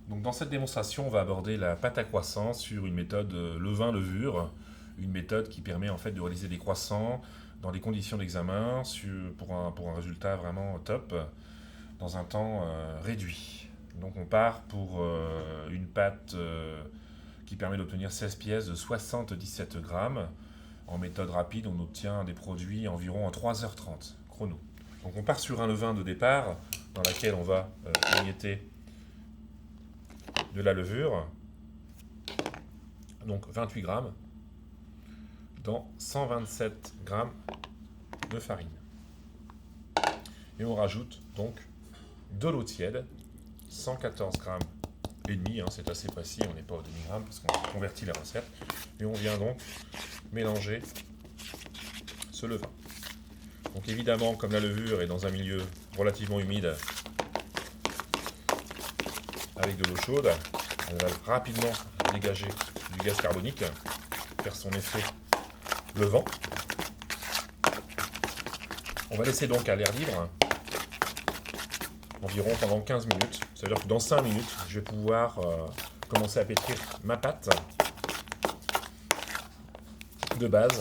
Donc dans cette démonstration, on va aborder la pâte à croissant sur une méthode levain-levure, une méthode qui permet en fait de réaliser des croissants dans des conditions d'examen pour un résultat vraiment top dans un temps réduit. Donc on part pour une pâte qui permet d'obtenir 16 pièces de 77 grammes. En méthode rapide, on obtient des produits environ en 3h30 chrono. Donc on part sur un levain de départ dans laquelle on va émietter de la levure, donc 28 grammes, dans 127 grammes de farine. Et on rajoute donc de l'eau tiède, 114 grammes et demi, c'est assez précis, on n'est pas au demi-gramme parce qu'on a converti la recette. Et on vient donc mélanger ce levain. Donc évidemment, comme la levure est dans un milieu relativement humide, avec de l'eau chaude, elle va rapidement dégager du gaz carbonique, faire son effet levant. On va laisser donc à l'air libre environ pendant 15 minutes. C'est-à-dire que dans 5 minutes, je vais pouvoir commencer à pétrir ma pâte de base.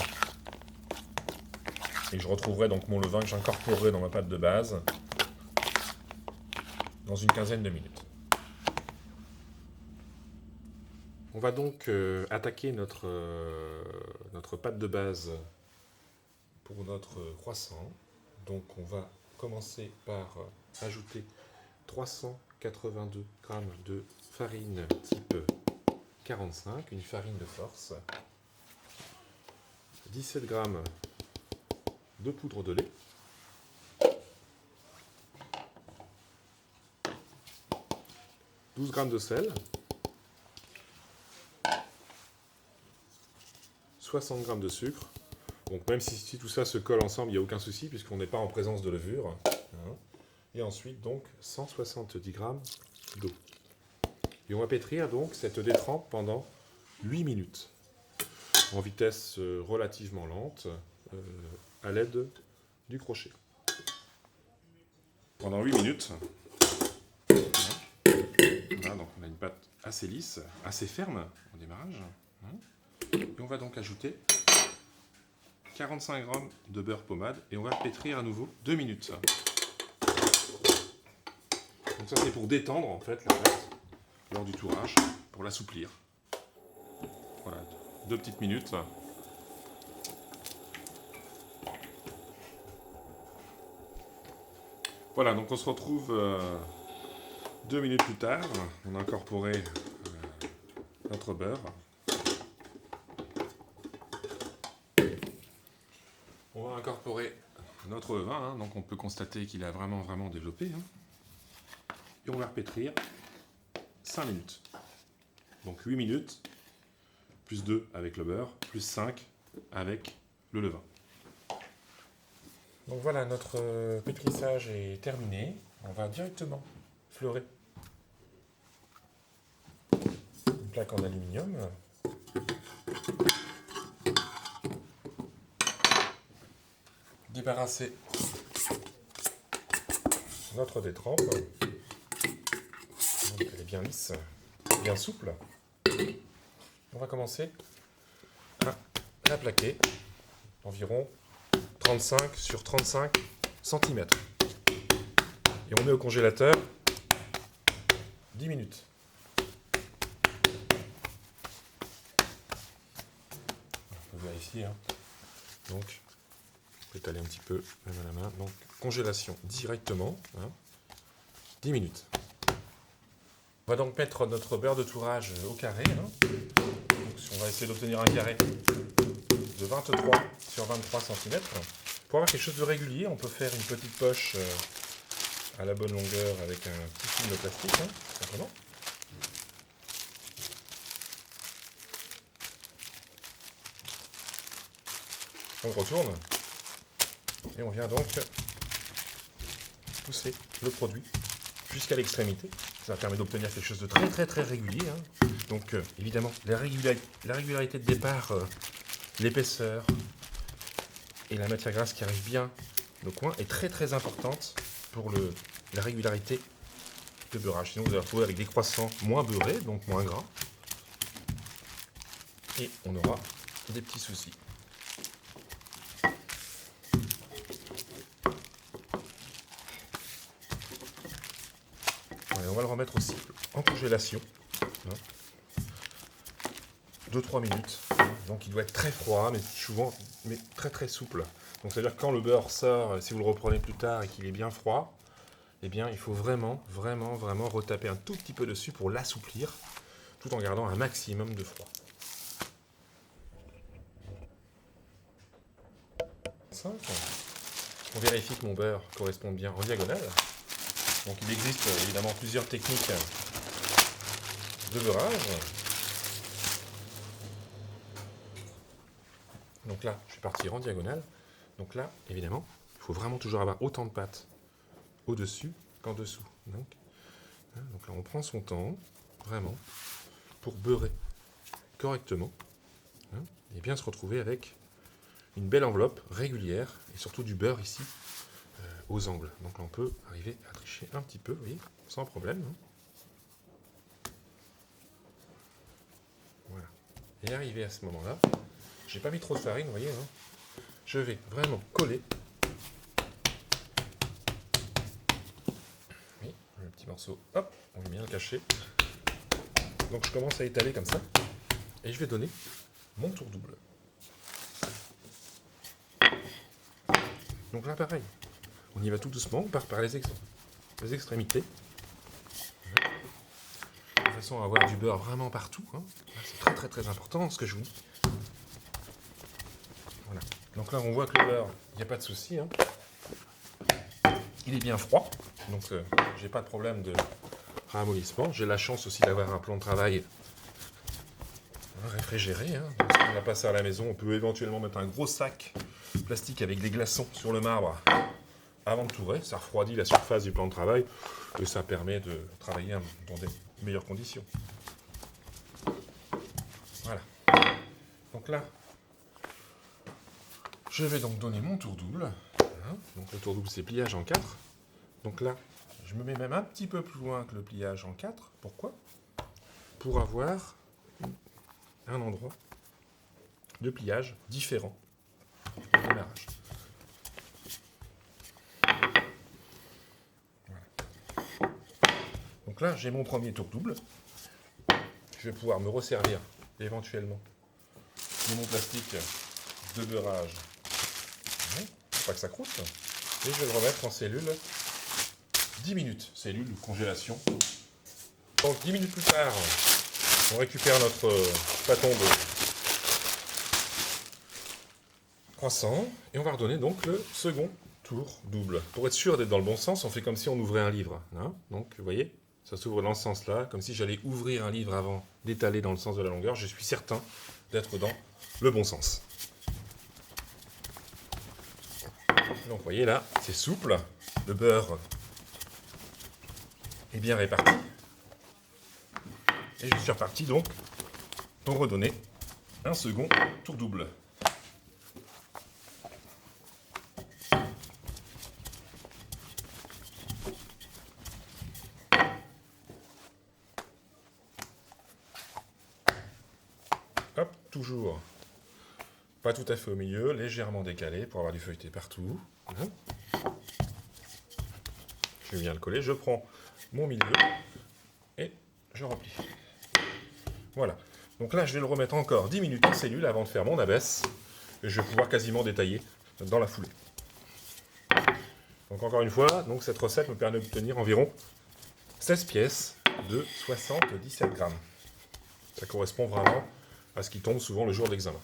Et je retrouverai donc mon levain que j'incorporerai dans ma pâte de base dans une quinzaine de minutes. On va donc attaquer notre pâte de base pour notre croissant. Donc on va commencer par ajouter 382 g de farine type 45, une farine de force, 17 g de poudre de lait, 12 g de sel, 60 g de sucre. Donc même si tout ça se colle ensemble, il n'y a aucun souci puisqu'on n'est pas en présence de levure. Et ensuite donc 170 g d'eau. Et on va pétrir donc cette détrempe pendant 8 minutes en vitesse relativement lente à l'aide du crochet. Pendant 8 minutes, voilà, donc on a une pâte assez lisse, assez ferme au démarrage. Et on va donc ajouter 45 g de beurre pommade et on va pétrir à nouveau 2 minutes. Donc ça c'est pour détendre en fait la pâte lors du tourage, pour l'assouplir. Voilà, 2 petites minutes. Voilà, donc on se retrouve 2 minutes plus tard. On a incorporé notre beurre. On va incorporer notre levain, donc on peut constater qu'il a vraiment développé. Et on va repétrir 5 minutes. Donc 8 minutes, plus 2 avec le beurre, plus 5 avec le levain. Donc voilà, notre pétrissage est terminé. On va directement fleurer une plaque en aluminium. Débarrasser notre détrempe. Donc elle est bien lisse, bien souple. On va commencer à la plaquer environ 35 sur 35 cm. Et on met au congélateur 10 minutes. On peut vérifier. Donc, on peut étaler un petit peu, même à la main. Donc, congélation directement. 10 minutes. On va donc mettre notre beurre de tourage au carré. Donc, on va essayer d'obtenir un carré de 23 sur 23 cm. Pour avoir quelque chose de régulier, on peut faire une petite poche à la bonne longueur avec un petit film de plastique, tout simplement. On retourne et on vient donc pousser le produit jusqu'à l'extrémité. Ça permet d'obtenir quelque chose de très régulier. Donc évidemment, la régularité de départ, l'épaisseur et la matière grasse qui arrive bien au coin est très importante pour la régularité de beurrage. Sinon, vous allez retrouver avec des croissants moins beurrés, donc moins gras. Et on aura des petits soucis. Allez, on va le remettre aussi en congélation. 2-3 minutes. Donc il doit être très froid, mais souvent très très souple. Donc c'est-à-dire que quand le beurre sort, si vous le reprenez plus tard et qu'il est bien froid, eh bien il faut vraiment retaper un tout petit peu dessus pour l'assouplir, tout en gardant un maximum de froid. 5. On vérifie que mon beurre corresponde bien en diagonale. Donc il existe évidemment plusieurs techniques de beurrage. Donc là, je vais partir en diagonale. Donc là, évidemment, il faut vraiment toujours avoir autant de pâte au-dessus qu'en dessous. Donc là, on prend son temps, vraiment, pour beurrer correctement. Et bien se retrouver avec une belle enveloppe régulière, et surtout du beurre ici, aux angles. Donc là, on peut arriver à tricher un petit peu, vous voyez, sans problème. Voilà. Et arrivé à ce moment-là, j'ai pas mis trop de farine, vous voyez, je vais vraiment coller. Oui, le petit morceau, hop, on va bien le cacher. Donc je commence à étaler comme ça, et je vais donner mon tour double. Donc là, pareil, on y va tout doucement, on part par les extrémités, de façon à avoir du beurre vraiment partout. C'est très très très important ce que je vous dis. Voilà. Donc là, on voit que le beurre, il n'y a pas de souci. Il est bien froid, donc j'ai pas de problème de ramollissement. J'ai la chance aussi d'avoir un plan de travail réfrigéré. Donc, si on n'a pas ça à la maison, on peut éventuellement mettre un gros sac plastique avec des glaçons sur le marbre avant de tourer. Ça refroidit la surface du plan de travail et ça permet de travailler dans des meilleures conditions. Voilà. Donc là, je vais donc donner mon tour double. Donc le tour double, c'est pliage en 4. Donc là, je me mets même un petit peu plus loin que le pliage en 4. Pourquoi ? Pour avoir un endroit de pliage différent au démarrage. Voilà. Donc là, j'ai mon premier tour double. Je vais pouvoir me resservir éventuellement de mon plastique de beurrage. Pour pas que ça croûte. Et je vais le remettre en cellule 10 minutes. Cellule de congélation. Donc 10 minutes plus tard, on récupère notre bâton de croissant et on va redonner donc le second tour double. Pour être sûr d'être dans le bon sens, on fait comme si on ouvrait un livre. Donc vous voyez, ça s'ouvre dans ce sens-là, comme si j'allais ouvrir un livre avant d'étaler dans le sens de la longueur. Je suis certain d'être dans le bon sens. Donc vous voyez là, c'est souple, le beurre est bien réparti. Et je suis reparti donc pour redonner un second tour double. Hop, toujours pas tout à fait au milieu, légèrement décalé pour avoir du feuilleté partout. Je viens le coller, je prends mon milieu et je replie. Voilà. Donc là, je vais le remettre encore 10 minutes en cellule avant de faire mon abaisse. Et je vais pouvoir quasiment détailler dans la foulée. Donc encore une fois, donc cette recette me permet d'obtenir environ 16 pièces de 77 grammes. Ça correspond vraiment à ce qui tombe souvent le jour de l'examen.